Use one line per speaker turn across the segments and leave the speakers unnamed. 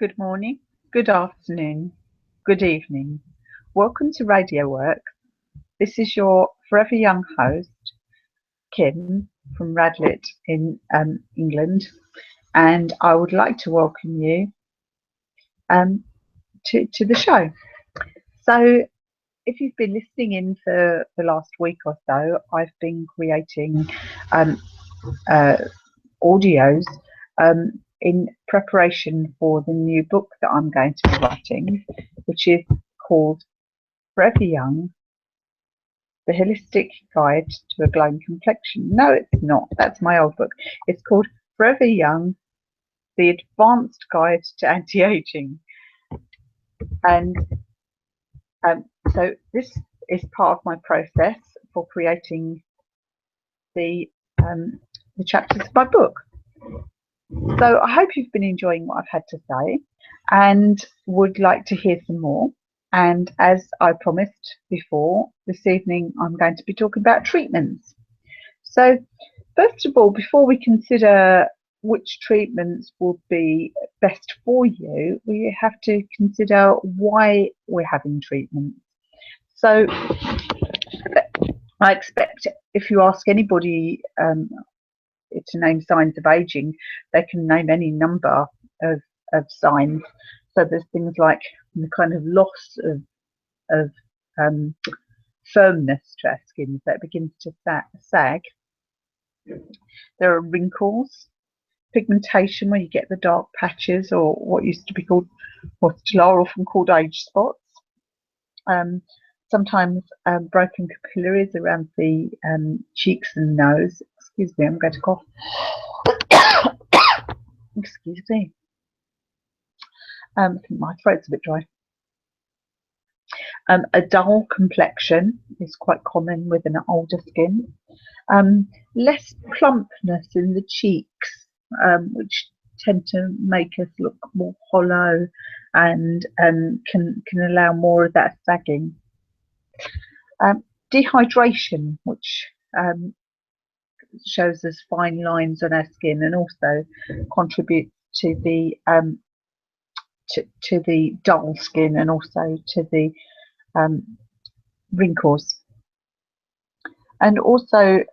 Good morning, good afternoon, good evening. Welcome to Radio Work. This is your forever young host, Kim from Radlett in England, and I would like to welcome you um, to the show. So, if you've been listening in for the last week or so, I've been creating um, uh, audios in preparation for the new book that I'm going to be writing, which is called Forever Young, The Holistic Guide to a Glowing Complexion. No, it's not. That's my old book. It's called Forever Young, The Advanced Guide to Anti-Aging. And so this is part of my process for creating the chapters of my book. So I hope you've been enjoying what I've had to say and would like to hear some more. And as I promised before, this evening I'm going to be talking about treatments. So first of all, before we consider which treatments will be best for you, we have to consider why we're having treatments. So I expect if you ask anybody to name signs of aging, they can name any number of signs. So there's things like the kind of loss of firmness to our skin, so it begins to sag. There are wrinkles, pigmentation, where you get the dark patches, or what used to be called, or still are often called, age spots. Sometimes broken capillaries around the cheeks and nose. Excuse me, I'm going to cough. Excuse me. I think my throat's a bit dry. A dull complexion is quite common with an older skin. Less plumpness in the cheeks, which tend to make us look more hollow and can allow more of that sagging. Dehydration, which shows us fine lines on our skin and also contributes to the to the dull skin and also to the wrinkles. And also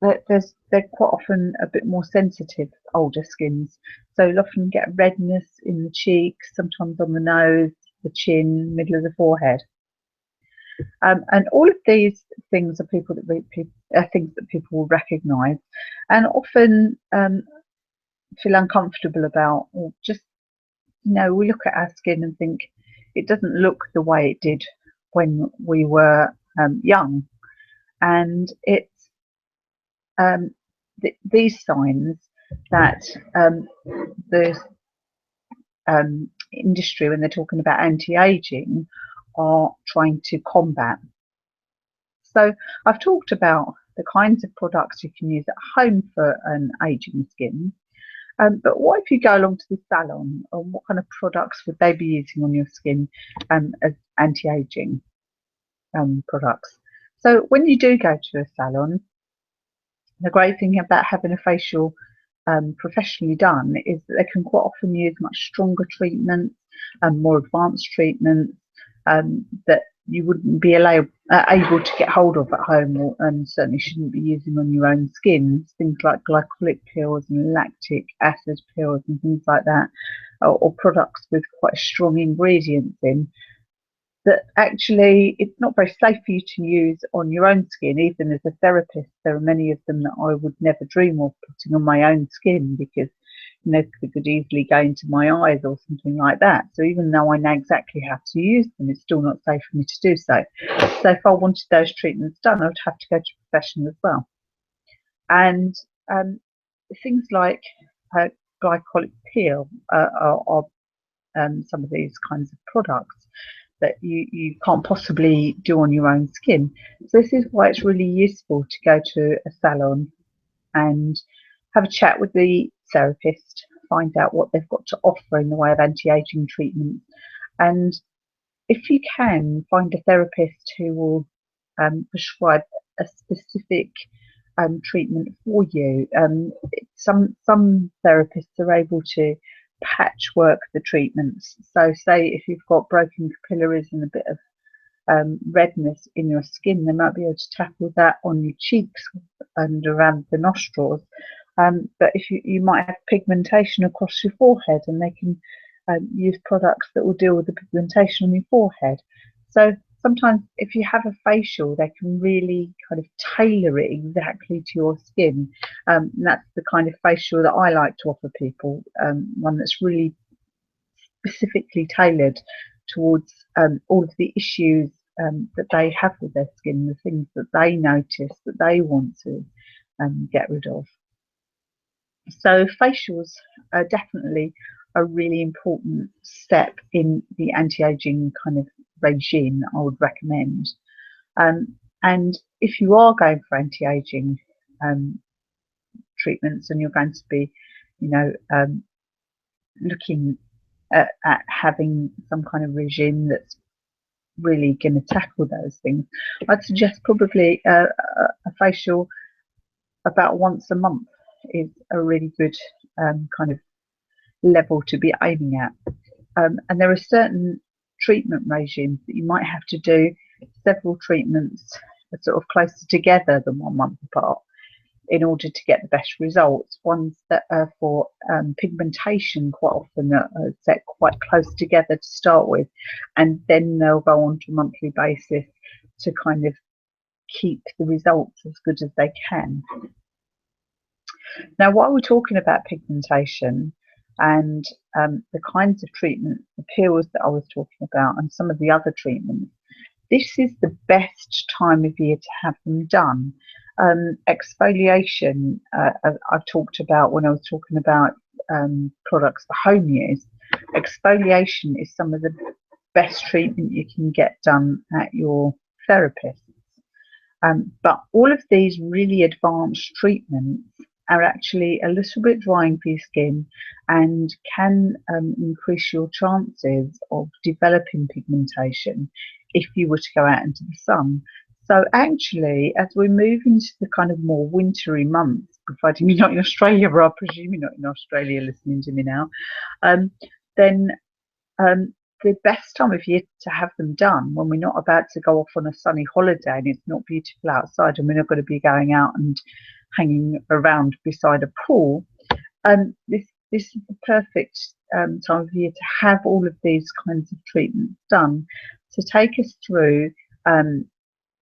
they're quite often a bit more sensitive, older skins, so you'll often get redness in the cheeks, sometimes on the nose, the chin, middle of the forehead. And all of these things are things that people will recognise and often feel uncomfortable about, or just, we look at our skin and think it doesn't look the way it did when we were young. And it's these signs that the industry, when they're talking about anti-aging, are trying to combat. So I've talked about the kinds of products you can use at home for an aging skin. But what if you go along to the salon, and what kind of products would they be using on your skin as anti-aging products? So when you do go to a salon, the great thing about having a facial professionally done is that they can quite often use much stronger treatments and more advanced treatments that you wouldn't be able to get hold of at home, and certainly shouldn't be using on your own skin. Things like glycolic pills and lactic acid pills and things like that, or products with quite strong ingredients in, that actually it's not very safe for you to use on your own skin. Even as a therapist, there are many of them that I would never dream of putting on my own skin, because they could easily go into my eyes or something like that. So even though I know exactly how to use them, it's still not safe for me to do so. So if I wanted those treatments done, I would have to go to a professional as well. And things like glycolic peel are some of these kinds of products that you can't possibly do on your own skin. So this is why it's really useful to go to a salon and have a chat with the therapist, find out what they've got to offer in the way of anti-aging treatment, and if you can, find a therapist who will prescribe a specific treatment for you. Some therapists are able to patchwork the treatments. So say if you've got broken capillaries and a bit of redness in your skin, they might be able to tackle that on your cheeks and around the nostrils. But if you might have pigmentation across your forehead, and they can use products that will deal with the pigmentation on your forehead. So sometimes if you have a facial, they can really kind of tailor it exactly to your skin. And that's the kind of facial that I like to offer people, one that's really specifically tailored towards all of the issues that they have with their skin, the things that they notice that they want to get rid of. So facials are definitely a really important step in the anti-aging kind of regime that I would recommend. And if you are going for anti-aging treatments, and you're going to be, looking at having some kind of regime that's really going to tackle those things, I'd suggest probably a facial about once a month is a really good kind of level to be aiming at. And there are certain treatment regimes that you might have to do several treatments sort of closer together than 1 month apart in order to get the best results. Ones that are for pigmentation quite often are set quite close together to start with, and then they'll go on to a monthly basis to kind of keep the results as good as they can. Now, while we're talking about pigmentation and the kinds of treatment, the peels that I was talking about, and some of the other treatments, this is the best time of year to have them done. Exfoliation, I've talked about when I was talking about products for home use. Exfoliation is some of the best treatment you can get done at your therapist. But all of these really advanced treatments are actually a little bit drying for your skin and can increase your chances of developing pigmentation if you were to go out into the sun. So actually, as we move into the kind of more wintry months, providing you're not in Australia, but I presume you're not in Australia listening to me now, then the best time of year to have them done, when we're not about to go off on a sunny holiday and it's not beautiful outside and we're not going to be going out and hanging around beside a pool, this is the perfect time of year to have all of these kinds of treatments done to take us through,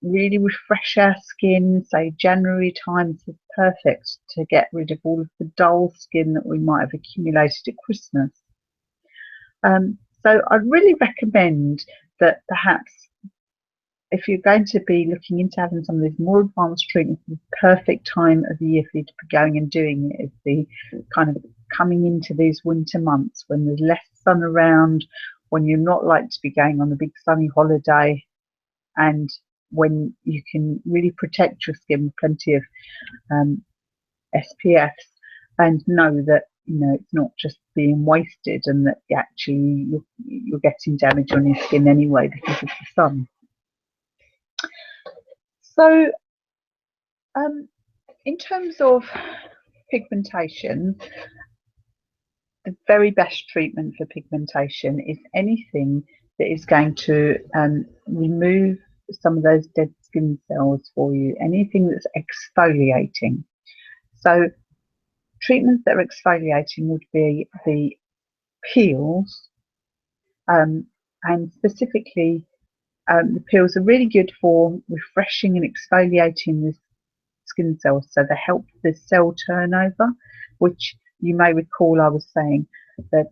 really refresh our skin. Say January time is perfect to get rid of all of the dull skin that we might have accumulated at Christmas. So I'd really recommend that perhaps if you're going to be looking into having some of these more advanced treatments, the perfect time of the year for you to be going and doing it is the kind of coming into these winter months when there's less sun around, when you're not like to be going on a big sunny holiday, and when you can really protect your skin with plenty of SPFs, and know that it's not just being wasted, and that actually you're getting damage on your skin anyway because of the sun. So in terms of pigmentation, the very best treatment for pigmentation is anything that is going to remove some of those dead skin cells for you, anything that's exfoliating. So treatments that are exfoliating would be the peels, and specifically the peels are really good for refreshing and exfoliating the skin cells, so they help the cell turnover, which you may recall I was saying that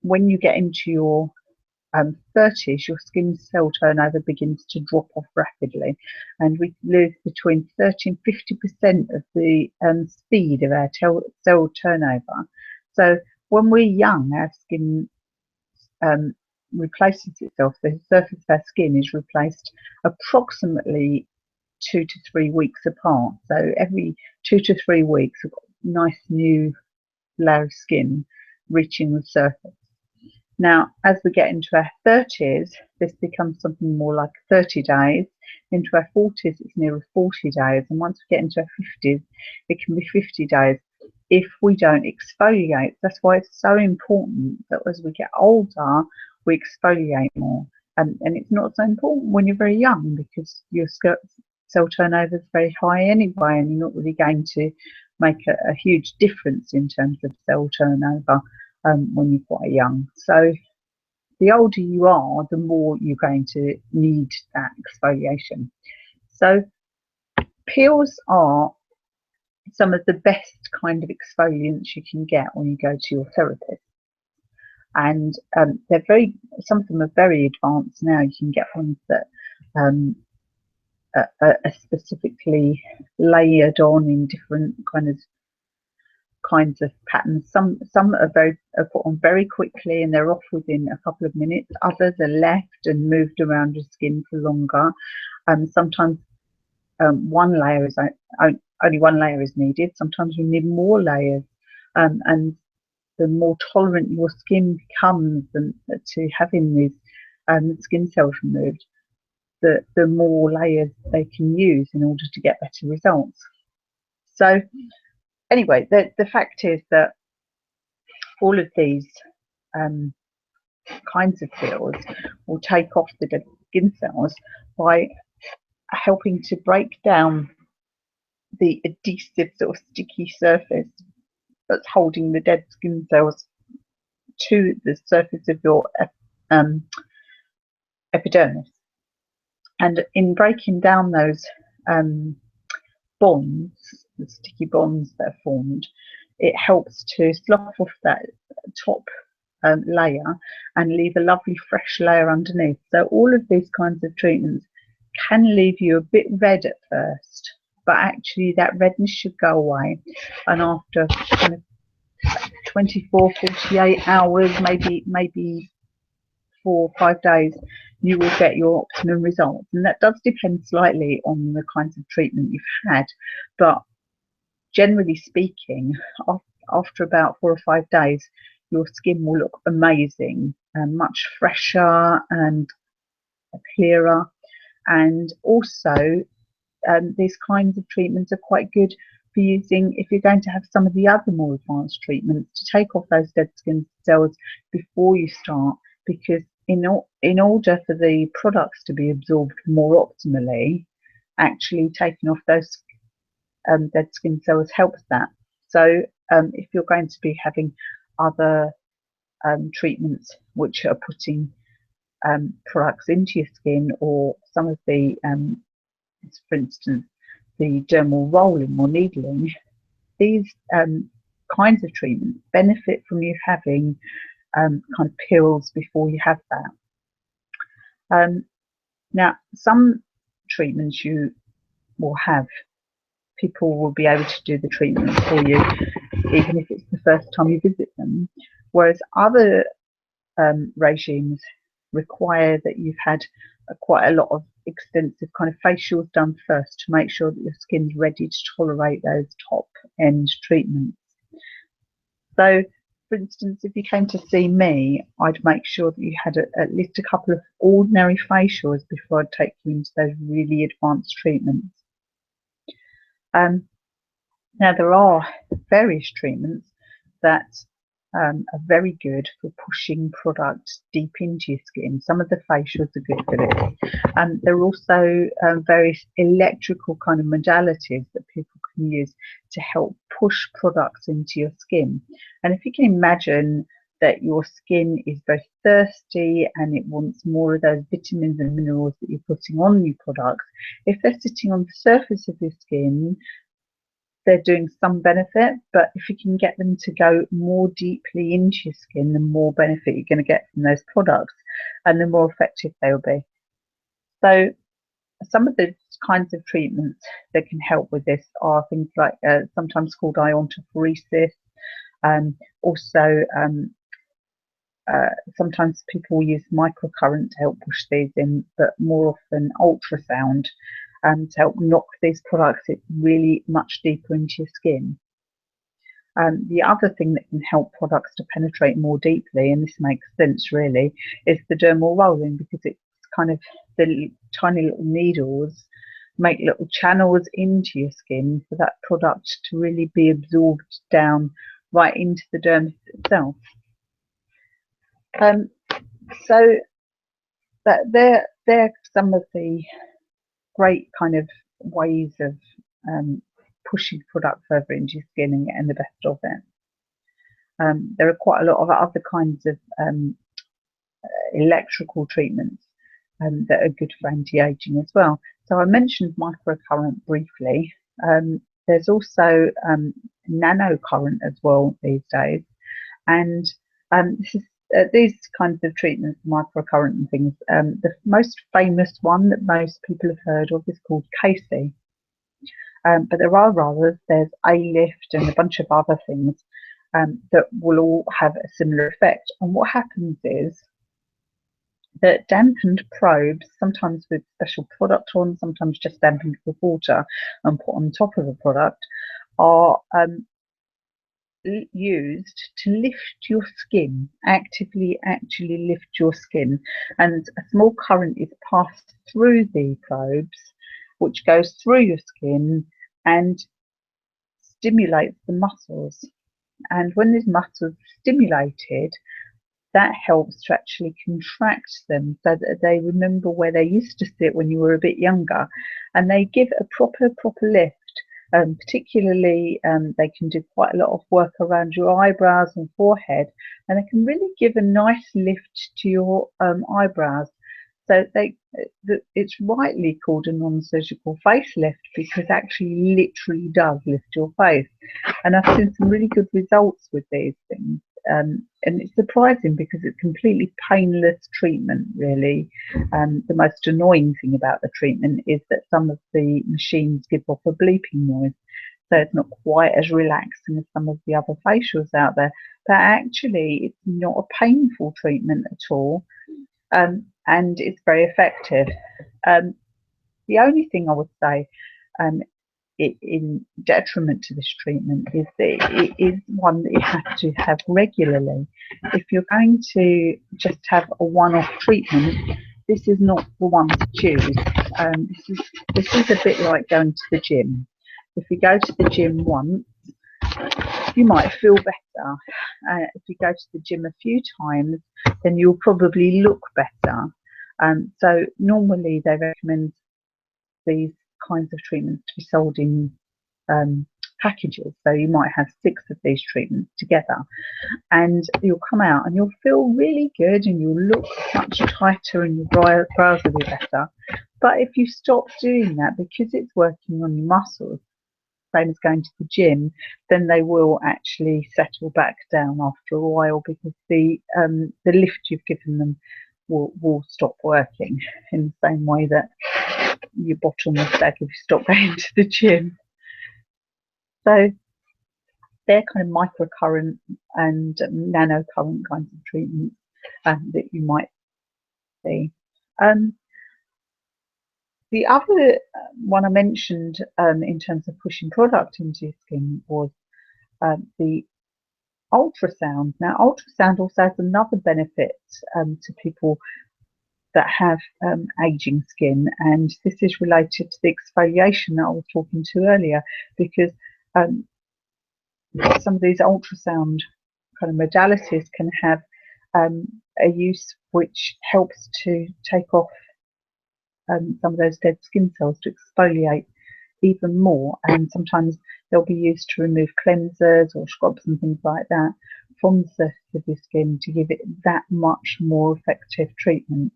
when you get into your 30s, your skin cell turnover begins to drop off rapidly, and we lose between 30 and 50% of the speed of our cell turnover. So when we're young, our skin replaces itself. The surface of our skin is replaced approximately 2 to 3 weeks apart. So every 2 to 3 weeks, we've got a nice new layer of skin reaching the surface. Now, as we get into our 30s, this becomes something more like 30 days. Into our 40s, it's nearer 40 days. And once we get into our 50s, it can be 50 days. if we don't exfoliate. That's why it's so important that as we get older, we exfoliate more. And it's not so important when you're very young, because your cell turnover is very high anyway, and you're not really going to make a huge difference in terms of cell turnover when you're quite young. So the older you are, the more you're going to need that exfoliation. So peels are some of the best kind of exfoliants you can get when you go to your therapist. And some of them are very advanced now. You can get ones that are specifically layered on in different kinds of patterns. Some are put on very quickly and they're off within a couple of minutes. Others are left and moved around your skin for longer. Sometimes only one layer is needed. Sometimes you need more layers, and the more tolerant your skin becomes to having these skin cells removed, the more layers they can use in order to get better results. So anyway, the fact is that all of these kinds of peels will take off the dead skin cells by helping to break down the adhesive sort of sticky surface that's holding the dead skin cells to the surface of your epidermis. And in breaking down those bonds, the sticky bonds that are formed, it helps to slough off that top layer and leave a lovely fresh layer underneath. So all of these kinds of treatments can leave you a bit red at first, but actually that redness should go away, and after kind of 24, 48 hours, maybe 4 or 5 days, you will get your optimum results. And that does depend slightly on the kinds of treatment you've had, but generally speaking, after about 4 or 5 days, your skin will look amazing and much fresher and clearer. And also, these kinds of treatments are quite good for using if you're going to have some of the other more advanced treatments, to take off those dead skin cells before you start, because in order for the products to be absorbed more optimally, actually taking off those dead skin cells helps that. So if you're going to be having other treatments which are putting products into your skin, or some of the for instance the dermal rolling or needling, these kinds of treatments benefit from you having kind of peels before you have that. Now, some treatments you will have, people will be able to do the treatment for you even if it's the first time you visit them, whereas other regimes require that you've had quite a lot of extensive kind of facials done first to make sure that your skin's ready to tolerate those top end treatments. So, for instance, if you came to see me, I'd make sure that you had at least a couple of ordinary facials before I'd take you into those really advanced treatments. Now, there are various treatments that are very good for pushing products deep into your skin. Some of the facials are good for this. There are also various electrical kind of modalities that people can use to help push products into your skin. And if you can imagine that your skin is very thirsty and it wants more of those vitamins and minerals that you're putting on your products, if they're sitting on the surface of your skin, they're doing some benefit, but if you can get them to go more deeply into your skin, the more benefit you're going to get from those products, and the more effective they will be. So some of the kinds of treatments that can help with this are things like sometimes called iontophoresis. Also, sometimes people use microcurrent to help push these in, but more often ultrasound to help knock these products really much deeper into your skin. The other thing that can help products to penetrate more deeply, and this makes sense really, is the dermal rolling, because it's kind of the tiny little needles make little channels into your skin for that product to really be absorbed down right into the dermis itself. So that they're some of the great kind of ways of pushing product further into your skin and getting the best of it. There are quite a lot of other kinds of electrical treatments that are good for anti-aging as well. So I mentioned microcurrent briefly. There's also nanocurrent as well these days, and these kinds of treatments, microcurrent and things. The most famous one that most people have heard of is called KC. But there are others. There's A-lift and a bunch of other things that will all have a similar effect. And what happens is that dampened probes, sometimes with special product on, sometimes just dampened with water and put on top of a product, are used to lift your skin, actually lift your skin. And a small current is passed through the probes, which goes through your skin and stimulates the muscles. And when these muscles are stimulated, that helps to actually contract them so that they remember where they used to sit when you were a bit younger, and they give a proper lift. Particularly, they can do quite a lot of work around your eyebrows and forehead, and they can really give a nice lift to your eyebrows. So it's rightly called a non-surgical facelift because it actually literally does lift your face. And I've seen some really good results with these things. And it's surprising because it's completely painless treatment, really. The most annoying thing about the treatment is that some of the machines give off a bleeping noise, so it's not quite as relaxing as some of the other facials out there. But actually, it's not a painful treatment at all, and it's very effective. The only thing I would say in detriment to this treatment is that it is one that you have to have regularly. If you're going to just have a one-off treatment, this is not the one to choose. This is a bit like going to the gym. If you go to the gym once, you might feel better. If you go to the gym a few times, then you'll probably look better. So normally they recommend these kinds of treatments to be sold in packages. So you might have 6 of these treatments together, and you'll come out and you'll feel really good and you'll look much tighter and your brows will be better. But if you stop doing that because it's working on your muscles, same as going to the gym, then they will actually settle back down after a while because the lift you've given them will stop working, in the same way that your bottom will sag if you stop going to the gym. So they're kind of microcurrent and nanocurrent kinds of treatments that you might see. The other one I mentioned in terms of pushing product into your skin was the ultrasound. Now, ultrasound also has another benefit to people that have aging skin, and this is related to the exfoliation that I was talking to earlier, because some of these ultrasound kind of modalities can have a use which helps to take off some of those dead skin cells, to exfoliate even more, and sometimes they'll be used to remove cleansers or scrubs and things like that from the surface of your skin to give it that much more effective treatment.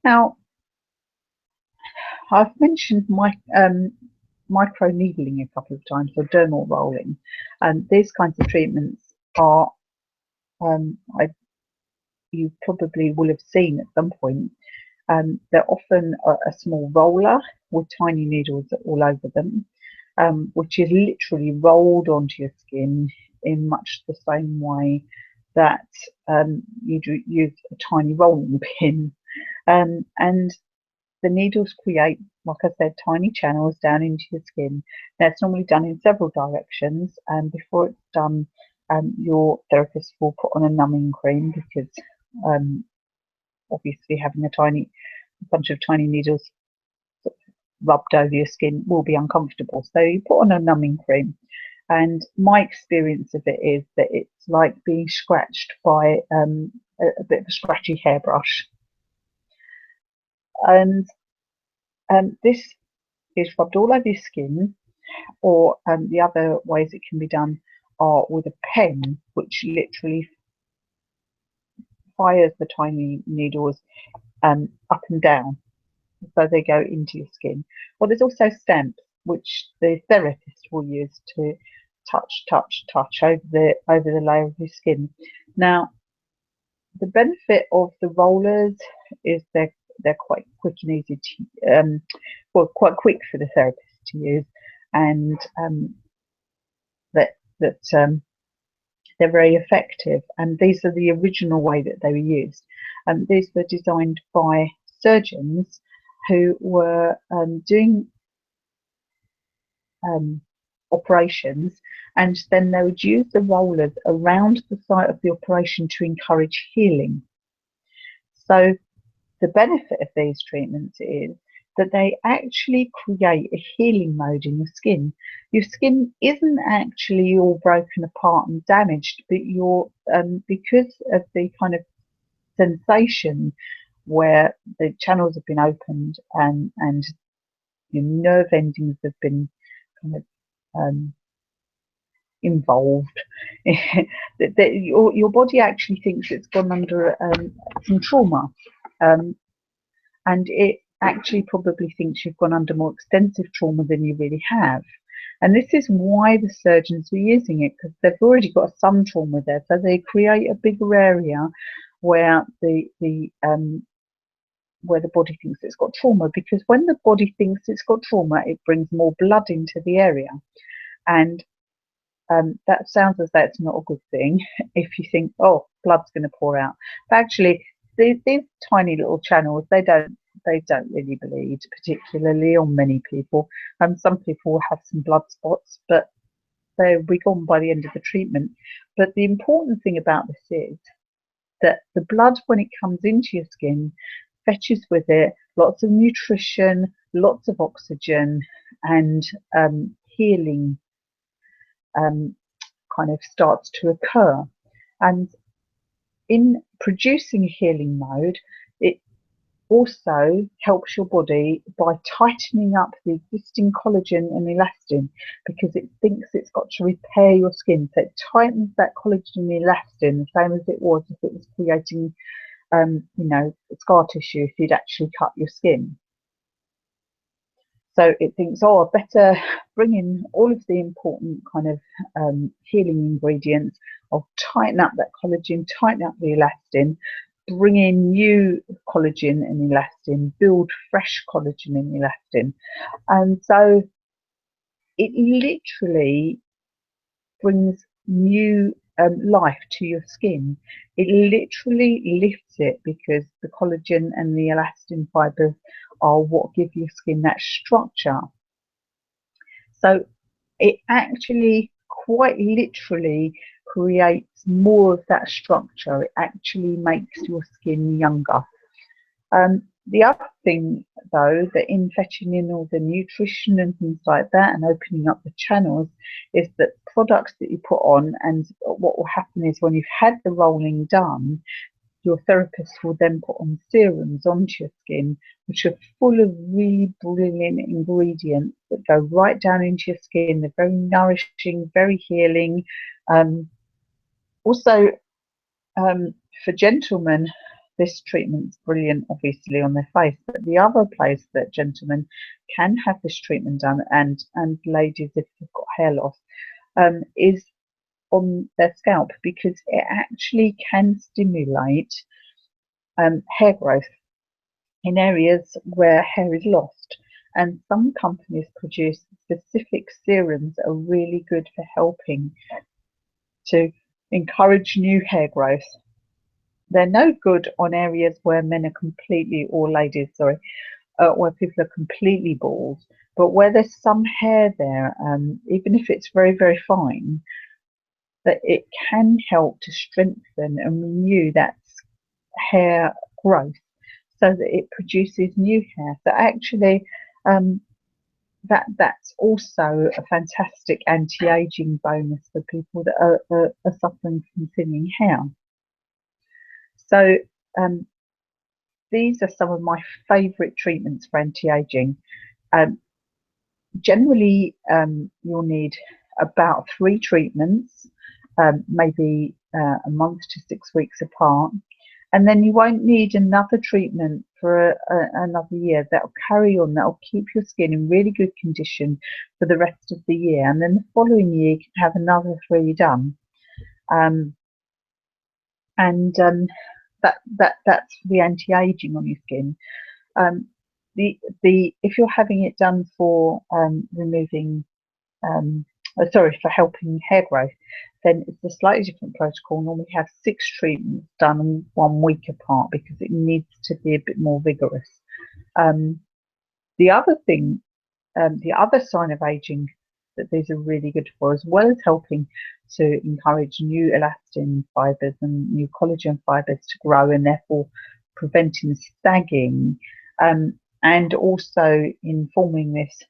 Now, I've mentioned micro needling a couple of times, or dermal rolling, and these kinds of treatments are, you probably will have seen at some point. They're often a small roller with tiny needles all over them, which is literally rolled onto your skin in much the same way that you use a tiny rolling pin. And the needles create, like I said, tiny channels down into your skin. Now, it's normally done in several directions, and before it's done, your therapist will put on a numbing cream because obviously having a tiny bunch of tiny needles rubbed over your skin will be uncomfortable. So you put on a numbing cream. And my experience of it is that it's like being scratched by a bit of a scratchy hairbrush. And this is rubbed all over your skin, or the other ways it can be done are with a pen, which literally fires the tiny needles up and down, so they go into your skin. Well, there's also stamps, which the therapist will use to touch over the layer of your skin. Now, the benefit of the rollers is they're quite quick and easy to quite quick for the therapist to use, and that they're very effective. And these are the original way that they were used. And these were designed by surgeons who were doing operations, and then they would use the rollers around the site of the operation to encourage healing. So the benefit of these treatments is that they actually create a healing mode in your skin. Your skin isn't actually all broken apart and damaged, but you're because of the kind of sensation where the channels have been opened and your nerve endings have been kind of involved. Your body actually thinks it's gone under some trauma, and it actually probably thinks you've gone under more extensive trauma than you really have. And this is why the surgeons were using it, because they've already got some trauma there, so they create a bigger area where the body thinks it's got trauma, because when the body thinks it's got trauma, it brings more blood into the area. And that sounds as though it's not a good thing if you think, oh, blood's going to pour out. But actually, these tiny little channels, they don't really bleed, particularly on many people. Some people will have some blood spots, but they'll be gone by the end of the treatment. But the important thing about this is that the blood, when it comes into your skin, fetches with it lots of nutrition, lots of oxygen, and healing kind of starts to occur. And in producing a healing mode, it also helps your body by tightening up the existing collagen and elastin, because it thinks it's got to repair your skin. So it tightens that collagen and elastin, the same as it was if it was creating scar tissue if you'd actually cut your skin. So it thinks, oh, I better bring in all of the important kind of healing ingredients. I'll tighten up that collagen, tighten up the elastin, bring in new collagen and elastin, build fresh collagen and elastin. And so it literally brings new life to your skin. It literally lifts it, because the collagen and the elastin fibers are what give your skin that structure. So it actually quite literally creates more of that structure. It actually makes your skin younger. The other thing, though, that in fetching in all the nutrition and things like that and opening up the channels, is that products that you put on, and what will happen is when you've had the rolling done, your therapist will then put on serums onto your skin, which are full of really brilliant ingredients that go right down into your skin. They're very nourishing, very healing. Also, for gentlemen, this treatment's brilliant, obviously, on their face. But the other place that gentlemen can have this treatment done, and ladies if they've got hair loss, is on their scalp, because it actually can stimulate hair growth in areas where hair is lost. And some companies produce specific serums that are really good for helping to encourage new hair growth. They're no good on areas where men are completely, or ladies, sorry, where people are completely bald. But where there's some hair there, even if it's very, very fine, that it can help to strengthen and renew that hair growth. so that it produces new hair. So actually, um, that's also a fantastic anti-aging bonus for people that are suffering from thinning hair. So um, these are some of my favourite treatments for anti-aging. Um, Generally, you'll need about 3 treatments, maybe a month to 6 weeks apart. And then you won't need another treatment for another year. That'll carry on, that'll keep your skin in really good condition for the rest of the year. And then the following year, you can have another 3 done. Um, and that's the anti-aging on your skin. Um, if you're having it done for removing for helping hair growth, then it's a slightly different protocol. Normally have 6 treatments done 1 week apart because it needs to be a bit more vigorous. The other thing, the other sign of aging that these are really good for, as well as helping to encourage new elastin fibres and new collagen fibres to grow, and therefore preventing sagging, and also in forming this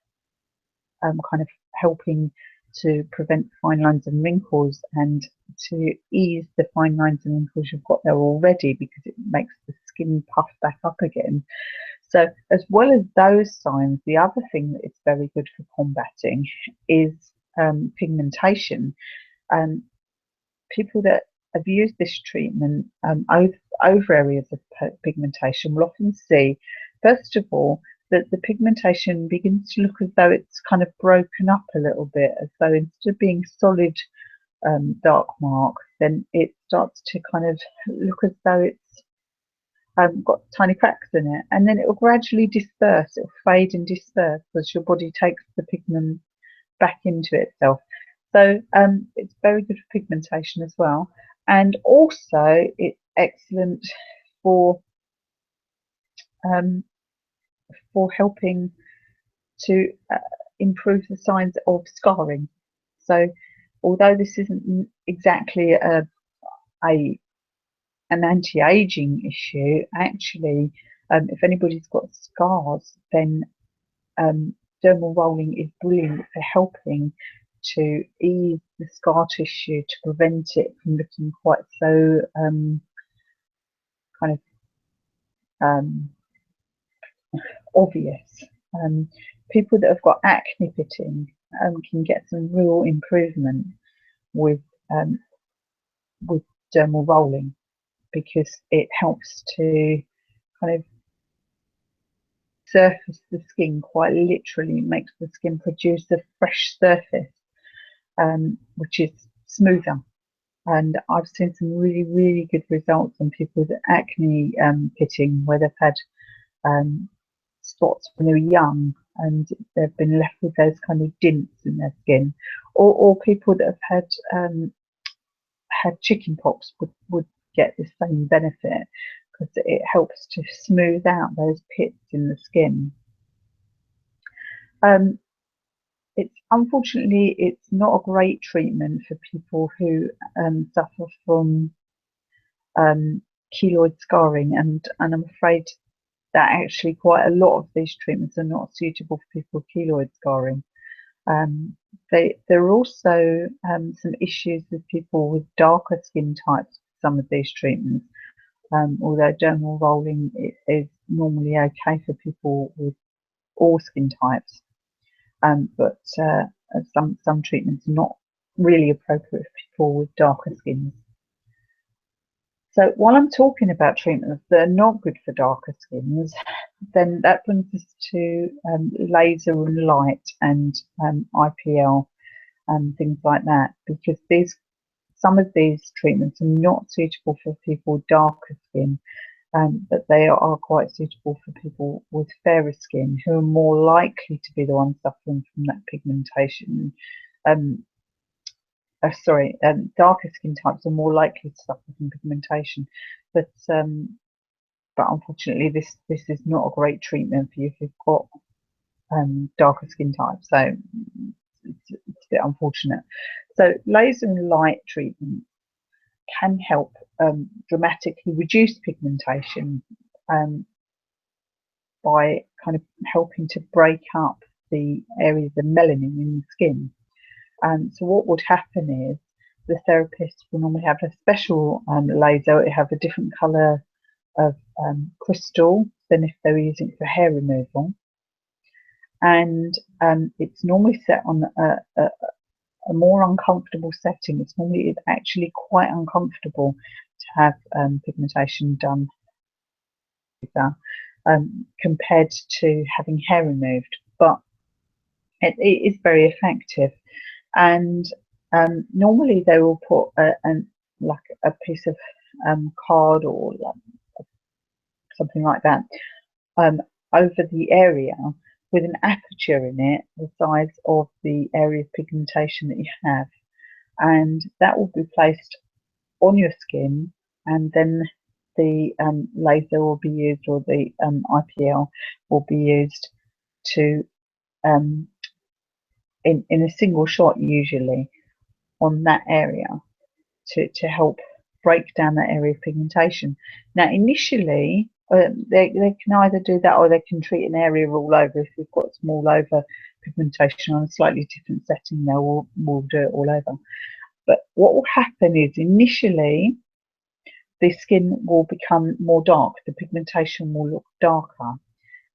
kind of helping to prevent fine lines and wrinkles and to ease the fine lines and wrinkles you've got there already, because it makes the skin puff back up again. So as well as those signs, the other thing that it's very good for combating is pigmentation. People that have used this treatment over areas of pigmentation will often see, first of all, that the pigmentation begins to look as though it's kind of broken up a little bit, as though instead of being solid dark mark, then it starts to kind of look as though it's got tiny cracks in it, and then it will gradually disperse. It will fade and disperse as your body takes the pigment back into itself. So it's very good for pigmentation as well, and also it's excellent for helping to improve the signs of scarring. So although this isn't exactly an anti-aging issue, actually, if anybody's got scars, then dermal rolling is brilliant for helping to ease the scar tissue to prevent it from looking quite so kind of obvious. People that have got acne pitting can get some real improvement with dermal rolling, because it helps to kind of surface the skin quite literally. It makes the skin produce a fresh surface, which is smoother. And I've seen some really, really good results on people with acne pitting, where they've had spots when they were young and they've been left with those kind of dints in their skin, or people that have had chicken pox would get the same benefit, because it helps to smooth out those pits in the skin. It's unfortunately it's not a great treatment for people who suffer from keloid scarring, and I'm afraid that actually quite a lot of these treatments are not suitable for people with keloid scarring. There are also some issues with people with darker skin types with some of these treatments, although dermal rolling is normally okay for people with all skin types, but some treatments are not really appropriate for people with darker skins. So while I'm talking about treatments that are not good for darker skins, then that brings us to laser and light and IPL and things like that, because some of these treatments are not suitable for people with darker skin, but they are quite suitable for people with fairer skin, who are more likely to be the ones suffering from that pigmentation. Darker skin types are more likely to suffer from pigmentation, but unfortunately this is not a great treatment for you if you've got darker skin types. So it's a bit unfortunate. So laser and light treatment can help dramatically reduce pigmentation, by kind of helping to break up the areas of melanin in the skin. So what would happen is the therapist will normally have a special laser. It have a different colour of crystal than if they were using it for hair removal, and it's normally set on a more uncomfortable setting. It's actually quite uncomfortable to have pigmentation done compared to having hair removed, but it is very effective. And normally they will put like a piece of card or something like that over the area with an aperture in it the size of the area of pigmentation that you have, and that will be placed on your skin, and then the laser will be used, or the IPL will be used to in a single shot, usually on that area, to help break down that area of pigmentation. Now, initially, they can either do that, or they can treat an area all over. If you've got some all over pigmentation on a slightly different setting, they will do it all over. But what will happen is initially the skin will become more dark, the pigmentation will look darker.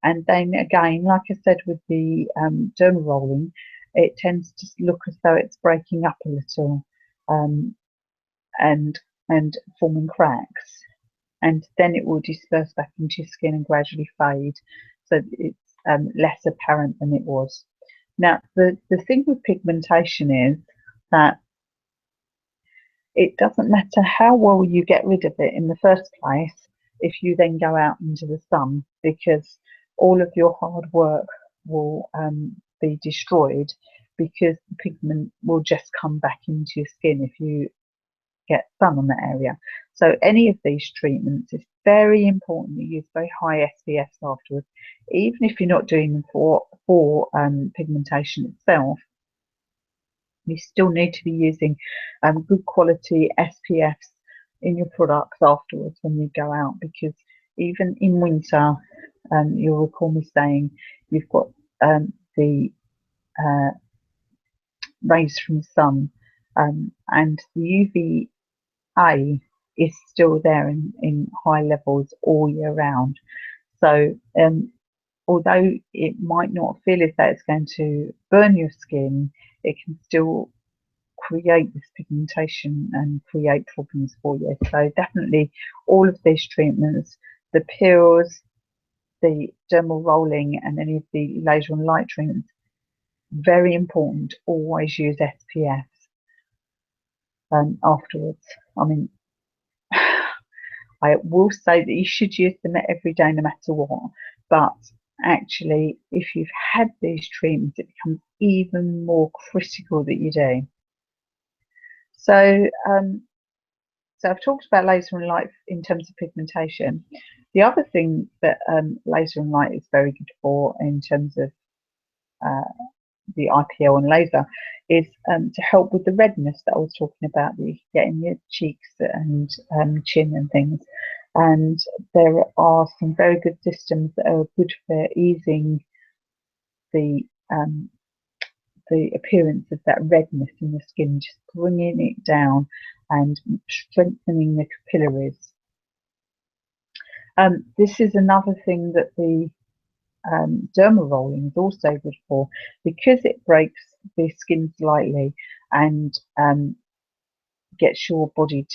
And then again, like I said with the dermal rolling, it tends to look as though it's breaking up a little and forming cracks. And then it will disperse back into your skin and gradually fade, so it's less apparent than it was. Now, the thing with pigmentation is that it doesn't matter how well you get rid of it in the first place if you then go out into the sun, because all of your hard work will be destroyed, because the pigment will just come back into your skin if you get sun on that area. So any of these treatments, it's very important you use very high SPFs afterwards, even if you're not doing them for pigmentation itself. You still need to be using good quality SPFs in your products afterwards when you go out, because even in winter, you'll recall me saying you've got the rays from the sun, and the UVA is still there in high levels all year round. So although it might not feel as though it's going to burn your skin, it can still create this pigmentation and create problems for you. So definitely all of these treatments, the peels, the dermal rolling, and any of the laser and light treatments, very important, always use SPF afterwards. I mean, I will say that you should use them every day no matter what, but actually if you've had these treatments, it becomes even more critical that you do. So so I've talked about laser and light in terms of pigmentation. The other thing that laser and light is very good for in terms of the IPL and laser is to help with the redness that I was talking about, that you get in your cheeks and chin and things. And there are some very good systems that are good for easing the appearance of that redness in the skin, just bringing it down and strengthening the capillaries. This is another thing that the dermal rolling is also good for, because it breaks the skin slightly and gets your body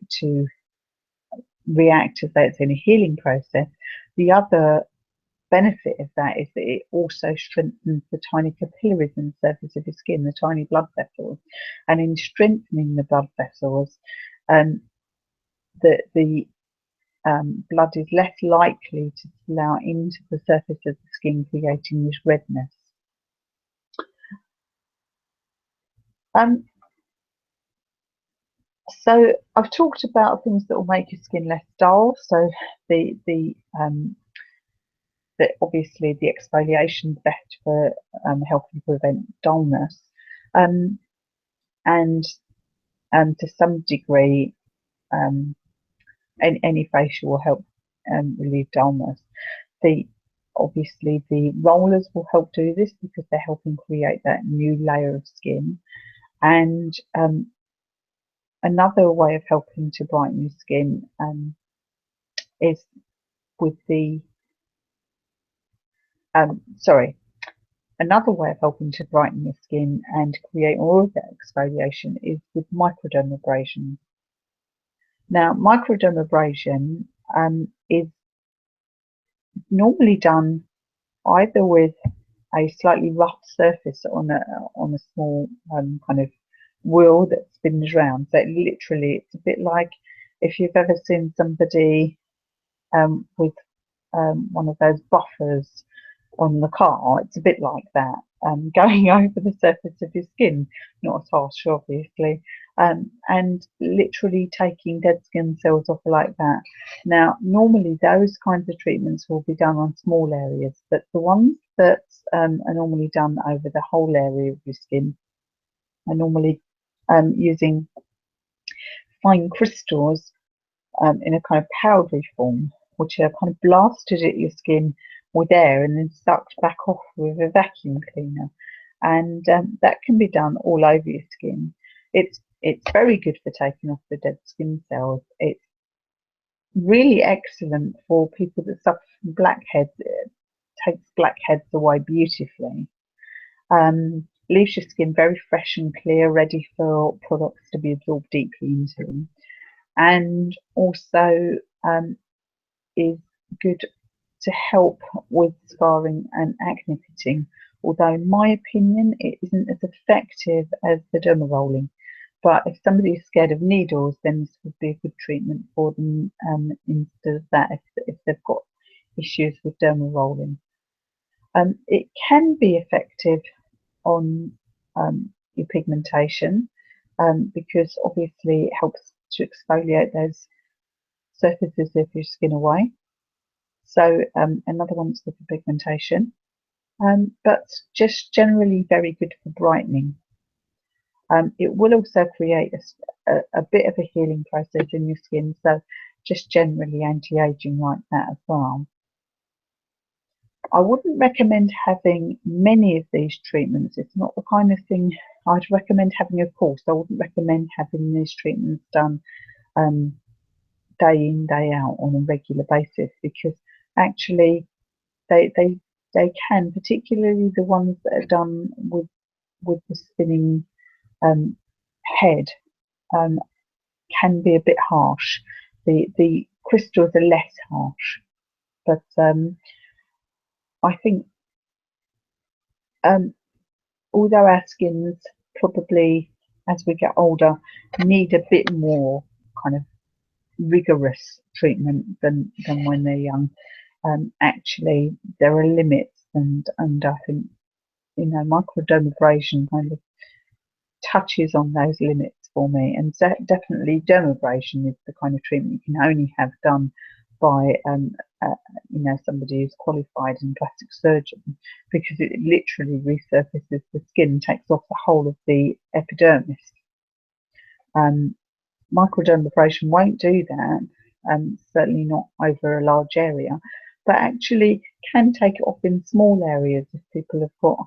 to react as though it's in a healing process. The other benefit of that is that it also strengthens the tiny capillaries in the surface of your skin, the tiny blood vessels, and in strengthening the blood vessels, the blood is less likely to spill out into the surface of the skin, creating this redness. So I've talked about things that will make your skin less dull. So obviously the exfoliation is best for helping prevent dullness, and to some degree any facial will help relieve dullness. The obviously the rollers will help do this because they're helping create that new layer of skin. And another way of helping to brighten your skin is with the another way of helping to brighten your skin and create more of that exfoliation is with microdermabrasion. Now, microdermabrasion is normally done either with a slightly rough surface on a small kind of wheel that spins round. So it's a bit like if you've ever seen somebody with one of those buffers on the car. It's a bit like that, going over the surface of your skin, not as harsh, obviously, and literally taking dead skin cells off like that. Now, normally those kinds of treatments will be done on small areas, but the ones that are normally done over the whole area of your skin are normally using fine crystals in a kind of powdery form, which are kind of blasted at your skin with air and then sucked back off with a vacuum cleaner. And that can be done all over your skin. It's very good for taking off the dead skin cells. It's really excellent for people that suffer from blackheads. It takes blackheads away beautifully. Leaves your skin very fresh and clear, ready for products to be absorbed deeply into. And also is good to help with scarring and acne pitting, although in my opinion it isn't as effective as the derma rolling. But if somebody is scared of needles, then this would be a good treatment for them instead of that if they've got issues with derma rolling. It can be effective on your pigmentation because obviously it helps to exfoliate those surfaces of your skin away. So another one's with the pigmentation, but just generally very good for brightening. It will also create a bit of a healing process in your skin, so just generally anti-aging like that as well. I wouldn't recommend having many of these treatments. It's not the kind of thing I'd recommend having a course. I wouldn't recommend having these treatments done day in, day out on a regular basis, because actually they can, particularly the ones that are done with the spinning head, can be a bit harsh. The crystals are less harsh, but I think although our skins probably, as we get older, need a bit more kind of rigorous treatment than when they're young, actually there are limits, and I think microdermabrasion kind of touches on those limits for me. And definitely dermabrasion is the kind of treatment you can only have done by somebody who's qualified in plastic surgeon, because it literally resurfaces the skin, takes off the whole of the epidermis. Microdermabrasion won't do that, certainly not over a large area, but actually can take it off in small areas if people have got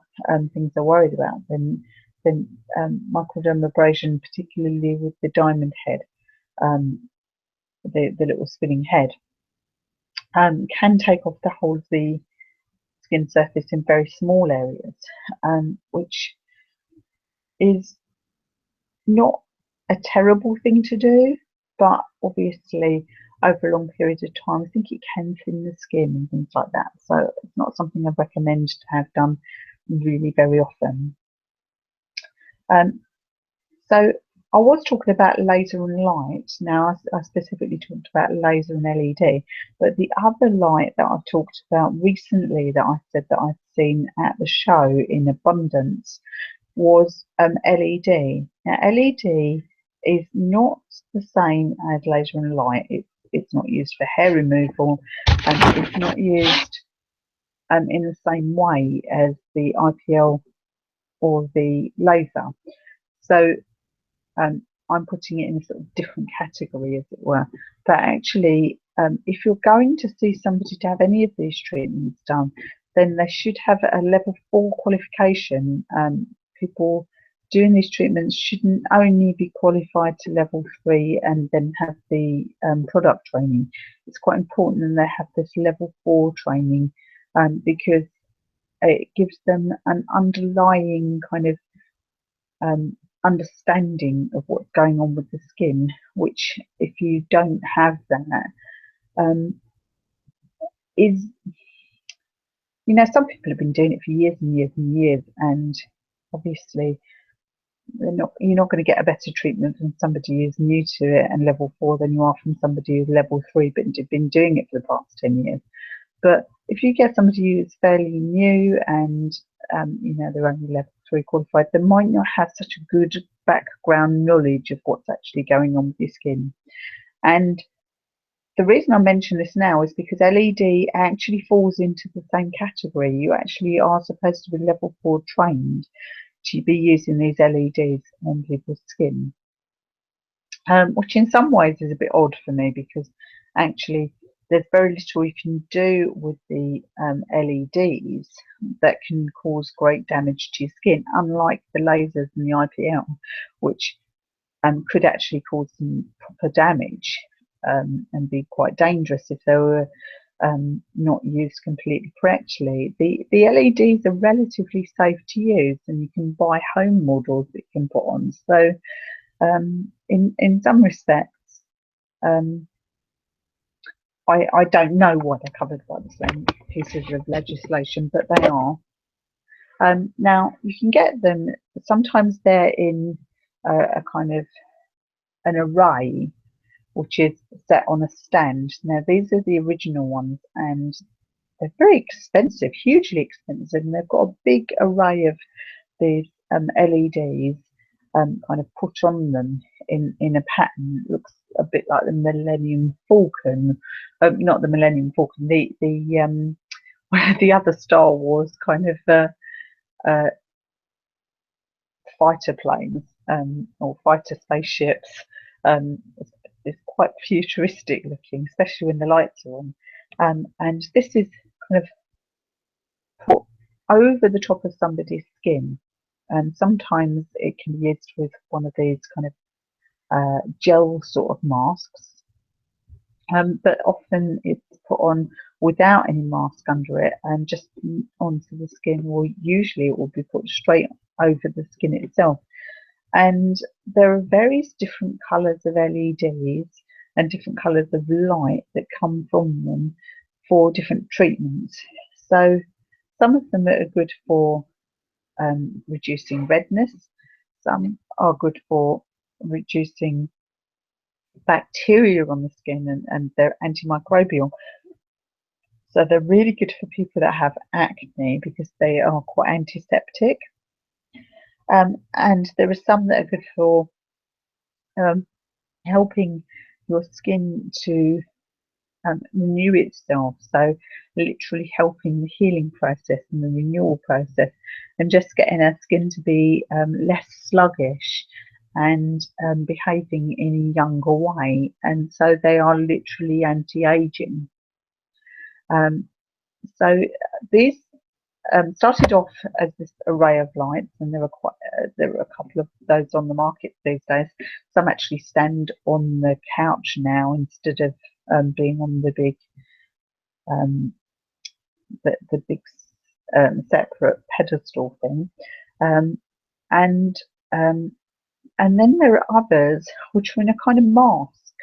things they're worried about. Then microdermabrasion, particularly with the diamond head, the little spinning head, can take off the whole of the skin surface in very small areas, which is not a terrible thing to do, but obviously over long periods of time I think it can thin the skin and things like that, so it's not something I recommend to have done really very often. So I was talking about laser and light. Now I specifically talked about laser and LED, but the other light that I've talked about recently that I said that I've seen at the show in abundance was LED. Now LED is not the same as laser and light. It's not used for hair removal, and it's not used in the same way as the IPL or the laser. So I'm putting it in a sort of different category, as it were. But actually, if you're going to see somebody to have any of these treatments done, then they should have a level 4 qualification. People doing these treatments shouldn't only be qualified to level 3 and then have the product training. It's quite important that they have this level 4 training, because it gives them an underlying kind of understanding of what's going on with the skin, which if you don't have that, is, some people have been doing it for years and years and years, and obviously you're not going to get a better treatment from somebody who's new to it and level 4 than you are from somebody who's level 3 but been doing it for the past 10 years. But if you get somebody who's fairly new and they're only level 3 qualified, they might not have such a good background knowledge of what's actually going on with your skin. And the reason I mention this now is because LED actually falls into the same category. You actually are supposed to be level 4 trained to be using these LEDs on people's skin, which in some ways is a bit odd for me, because actually there's very little you can do with the LEDs that can cause great damage to your skin, unlike the lasers and the IPL, which could actually cause some proper damage and be quite dangerous if they were not used completely correctly. The LEDs are relatively safe to use, and you can buy home models that you can put on. So in some respects, I don't know why they're covered by the same pieces of legislation, but they are. Now you can get them. Sometimes they're in a kind of an array, which is set on a stand. Now these are the original ones, and they're very expensive, hugely expensive, and they've got a big array of these LEDs kind of put on them in a pattern. It looks a bit like the Millennium Falcon, not the Millennium Falcon, the other Star Wars kind of fighter planes or fighter spaceships. It's quite futuristic looking, especially when the lights are on. And this is kind of put over the top of somebody's skin, and sometimes it can be used with one of these kind of gel sort of masks, but often it's put on without any mask under it and just onto the skin, or usually it will be put straight over the skin itself. And there are various different colours of LEDs and different colours of light that come from them for different treatments. So some of them are good for reducing redness. Some are good for reducing bacteria on the skin, and they're antimicrobial. So they're really good for people that have acne because they are quite antiseptic. And there are some that are good for helping your skin to renew itself, so literally helping the healing process and the renewal process, and just getting our skin to be less sluggish and behaving in a younger way. And so they are literally anti-aging. So these started off as this array of lights, and there are a couple of those on the market these days. Some actually stand on the couch now instead of being on the big separate pedestal thing. And then there are others which are in a kind of mask,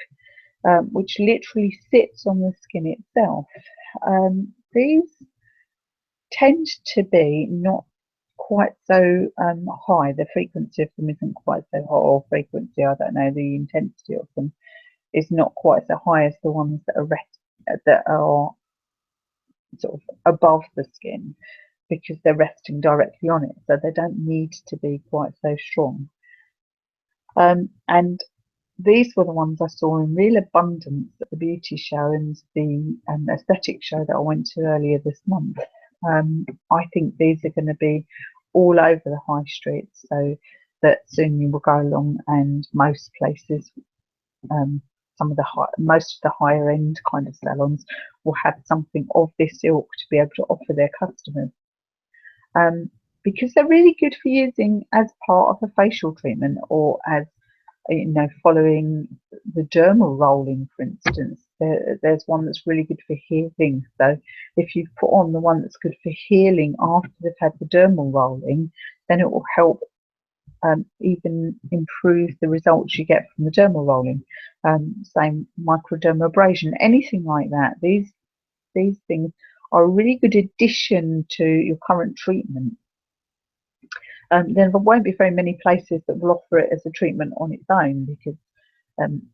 which literally sits on the skin itself. These tend to be not quite so high. The frequency of them isn't quite so high, or frequency, I don't know, the intensity of them is not quite so high as the ones that are sort of above the skin, because they're resting directly on it, so they don't need to be quite so strong. And these were the ones I saw in real abundance at the beauty show and the aesthetic show that I went to earlier this month. I think these are going to be all over the high streets, so that soon you will go along and most places some of the most of the higher end kind of salons will have something of this ilk to be able to offer their customers, because they're really good for using as part of a facial treatment, or as following the dermal rolling, for instance. There's one that's really good for healing. So if you put on the one that's good for healing after they've had the dermal rolling, then it will help even improve the results you get from the dermal rolling. Same microdermabrasion, anything like that. These things are a really good addition to your current treatment. Then there won't be very many places that will offer it as a treatment on its own, because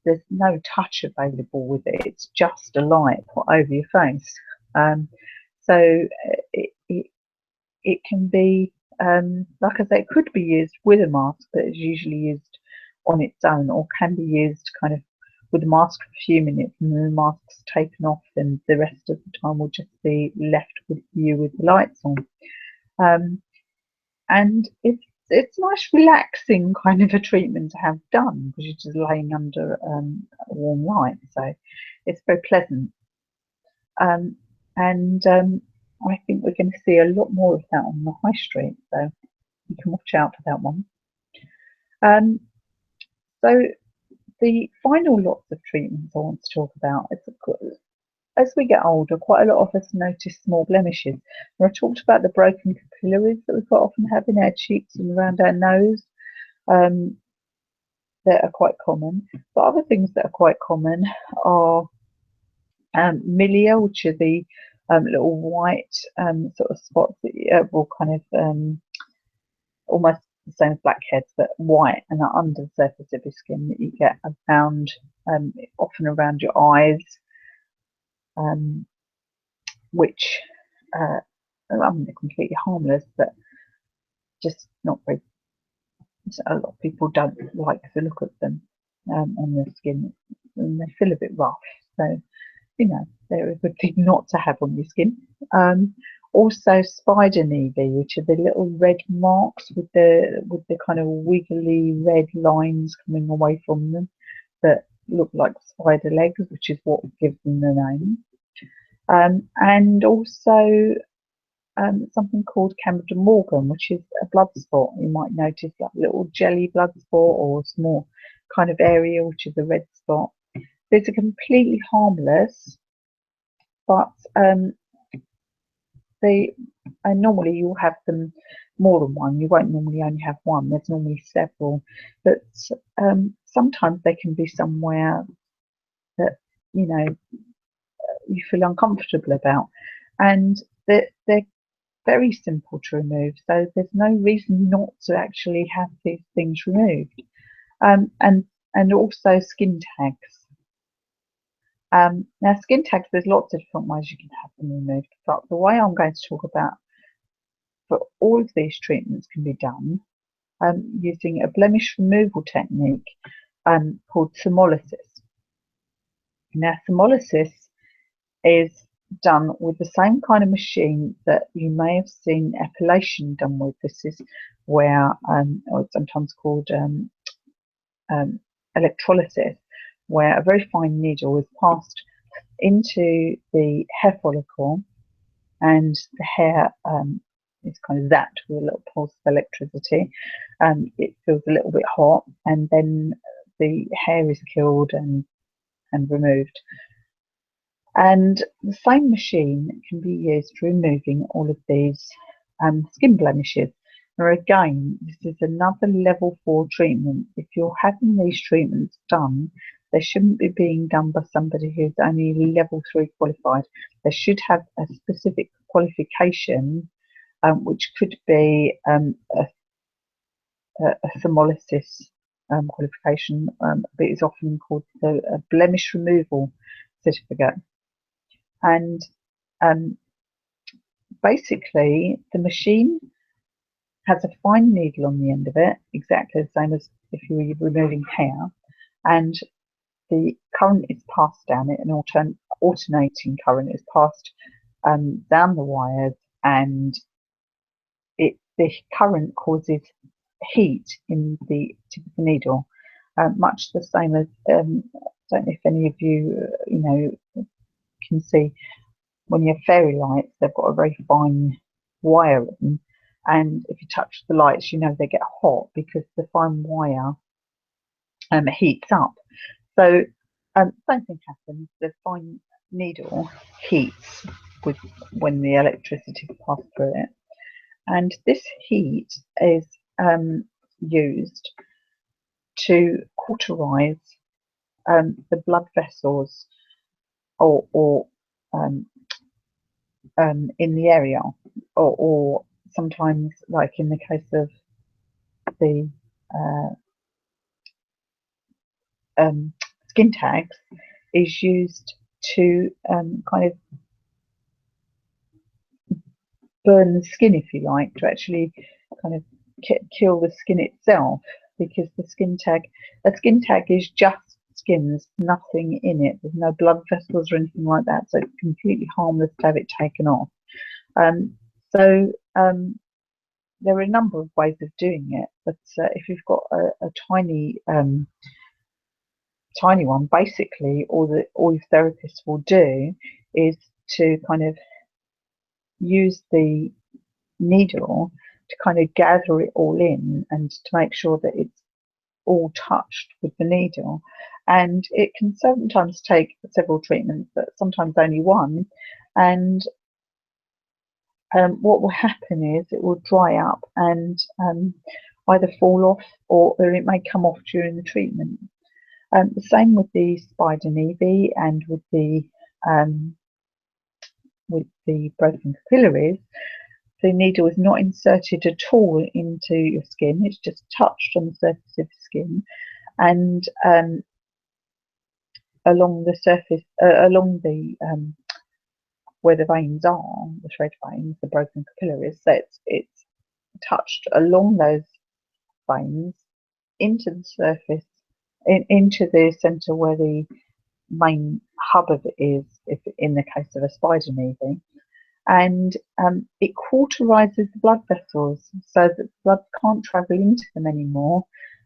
there's no touch available with it. It's just a light put over your face. So it can be, like I say, it could be used with a mask, but it's usually used on its own, or can be used kind of with the mask for a few minutes and then the mask's taken off, and the rest of the time will just be left with you with the lights on. And it's nice, relaxing kind of a treatment to have done, because you're just laying under a warm light, so it's very pleasant. And I think we're going to see a lot more of that on the high street, so you can watch out for that one. So the final lots of treatments I want to talk about is, as we get older, quite a lot of us notice small blemishes. And I talked about the broken capillaries that we quite often have in our cheeks and around our nose, that are quite common. But other things that are quite common are milia, which are the little white sort of spots that will kind of almost the same as blackheads, but white and are under the surface of your skin, that you get found often around your eyes, which I mean, they're completely harmless, but just not very. A lot of people don't like the look of them on their skin, and they feel a bit rough. So, they're a good thing not to have on your skin. Also, spider nevi, which are the little red marks with the kind of wiggly red lines coming away from them that look like spider legs, which is what gives them the name. And also something called Candida morgan, which is a blood spot. You might notice like a little jelly blood spot, or a small kind of area, which is a red spot. These are completely harmless, but normally you'll have them more than one. You won't normally only have one. There's normally several, but sometimes they can be somewhere that you feel uncomfortable about, and they're very simple to remove. So there's no reason not to actually have these things removed. And also skin tags. Now, skin tags, there's lots of different ways you can have them removed, but the way I'm going to talk about for all of these treatments can be done using a blemish removal technique called thermolysis. Now, thermolysis is done with the same kind of machine that you may have seen epilation done with. This is where, or it's sometimes called electrolysis, where a very fine needle is passed into the hair follicle, and the hair is kind of zapped with a little pulse of electricity. It feels a little bit hot, and then the hair is killed and removed. And the same machine can be used for removing all of these skin blemishes. Now, again, this is another level 4 treatment. If you're having these treatments done, they shouldn't be being done by somebody who's only level 3 qualified. They should have a specific qualification, which could be a thermolysis qualification, but it's often called the blemish removal certificate. And basically, the machine has a fine needle on the end of it, exactly the same as if you were removing hair, and the current is passed down it, an alternating current is passed down the wires, and the current causes heat in the tip of the needle, much the same as don't know if any of you, can see when you have fairy lights, they've got a very fine wire in them, and if you touch the lights, they get hot because the fine wire heats up. So same thing happens. The fine needle heats when the electricity passes through it, and this heat is used to cauterize the blood vessels or in the area, or sometimes, like in the case of the skin tags, is used to kind of burn the skin, if you like, to actually kind of kill the skin itself, because a skin tag is just skin. There's nothing in it. There's no blood vessels or anything like that, so it's completely harmless to have it taken off. There are a number of ways of doing it, but if you've got a tiny one, basically all your therapist will do is to kind of use the needle to kind of gather it all in and to make sure that it's all touched with the needle. And it can sometimes take several treatments, but sometimes only one. And what will happen is it will dry up and either fall off, or it may come off during the treatment. The same with the spider nevi and with the broken capillaries. The needle is not inserted at all into your skin. It's just touched on the surface of the skin, and along the surface, along the where the veins are, the thread veins, the broken capillaries. So it's touched along those veins into the surface, into the centre where the main hub of it is, if in the case of a spider nevi, and it cauterizes the blood vessels so that the blood can't travel into them anymore.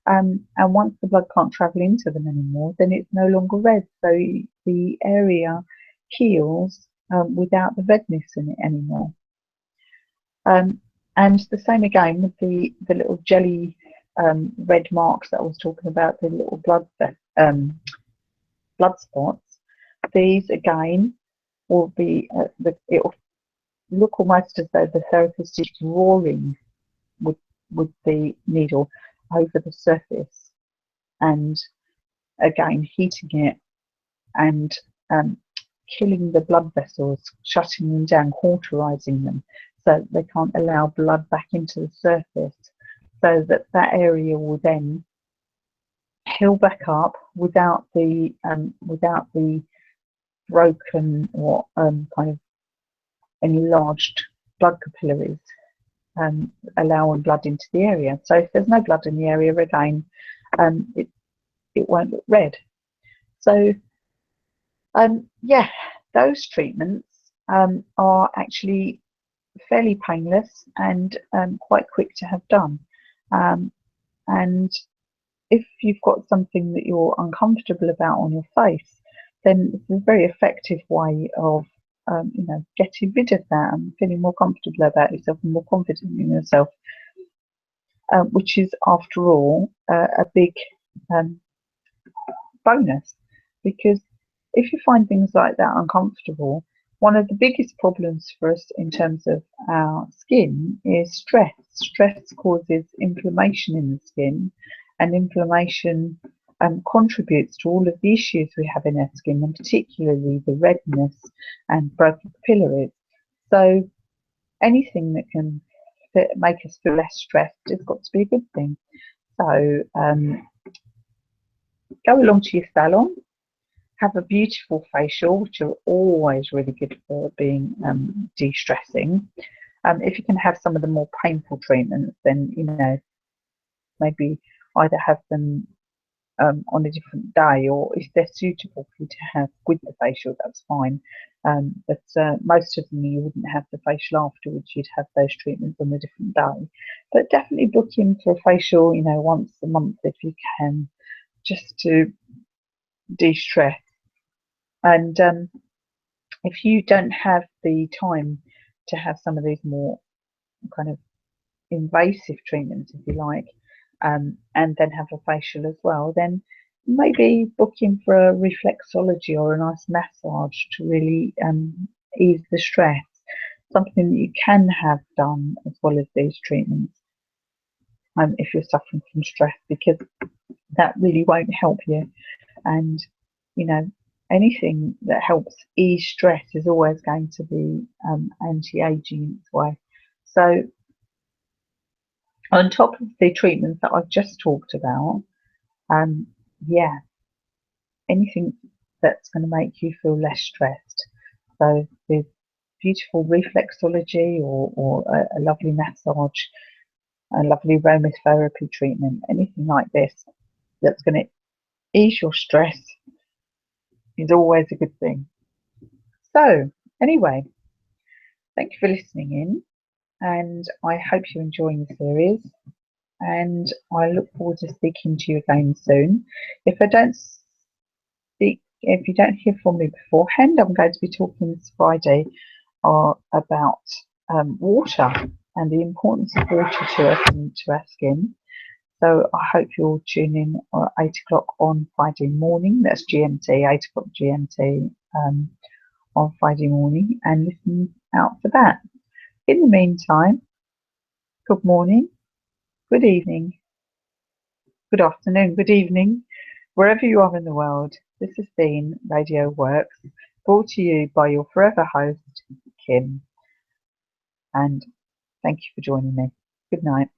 And once the blood can't travel into them anymore, then it's no longer red. So the area heals without the redness in it anymore. And the same again with the little jelly red marks that I was talking about, the little blood spots. These again will be it will look almost as though the therapist is drawing with the needle over the surface, and again heating it and killing the blood vessels, shutting them down, cauterizing them, so they can't allow blood back into the surface, so that area will then heal back up without the broken or kind of enlarged blood capillaries allowing blood into the area. So if there's no blood in the area, again, it won't look red. So yeah, those treatments are actually fairly painless and quite quick to have done. And if you've got something that you're uncomfortable about on your face, then it's a very effective way of getting rid of that and feeling more comfortable about yourself and more confident in yourself, which is, after all, a big bonus. Because if you find things like that uncomfortable, one of the biggest problems for us in terms of our skin is stress. Stress causes inflammation in the skin, and inflammation contributes to all of the issues we have in our skin, and particularly the redness and broken capillaries. So anything that can make us feel less stressed has got to be a good thing. So go along to your salon, have a beautiful facial, which are always really good for being de-stressing. If you can have some of the more painful treatments, then maybe either have them on a different day, or if they're suitable for you to have with the facial, that's fine. But most of them you wouldn't have the facial afterwards, you'd have those treatments on a different day. But definitely book in for a facial, once a month if you can, just to de-stress. And if you don't have the time to have some of these more kind of invasive treatments, if you like, and then have a facial as well, then maybe book in for a reflexology or a nice massage to really ease the stress. Something that you can have done as well as these treatments, if you're suffering from stress, because that really won't help you. And you know, anything that helps ease stress is always going to be anti-aging in its way. So on top of the treatments that I've just talked about, yeah, anything that's going to make you feel less stressed. So the beautiful reflexology or a lovely massage, a lovely aromatherapy treatment, anything like this that's going to ease your stress is always a good thing. So anyway, thank you for listening in, and I hope you're enjoying the series, and I look forward to speaking to you again soon. If you don't hear from me beforehand, I'm going to be talking this Friday about water and the importance of water to us and to our skin. So I hope you'll tune in at 8 o'clock on Friday morning. That's GMT, 8 o'clock GMT on Friday morning, and listen out for that. In the meantime, good morning, good evening, good afternoon, good evening, wherever you are in the world. This has been Radio Works, brought to you by your forever host, Kim. And thank you for joining me. Good night.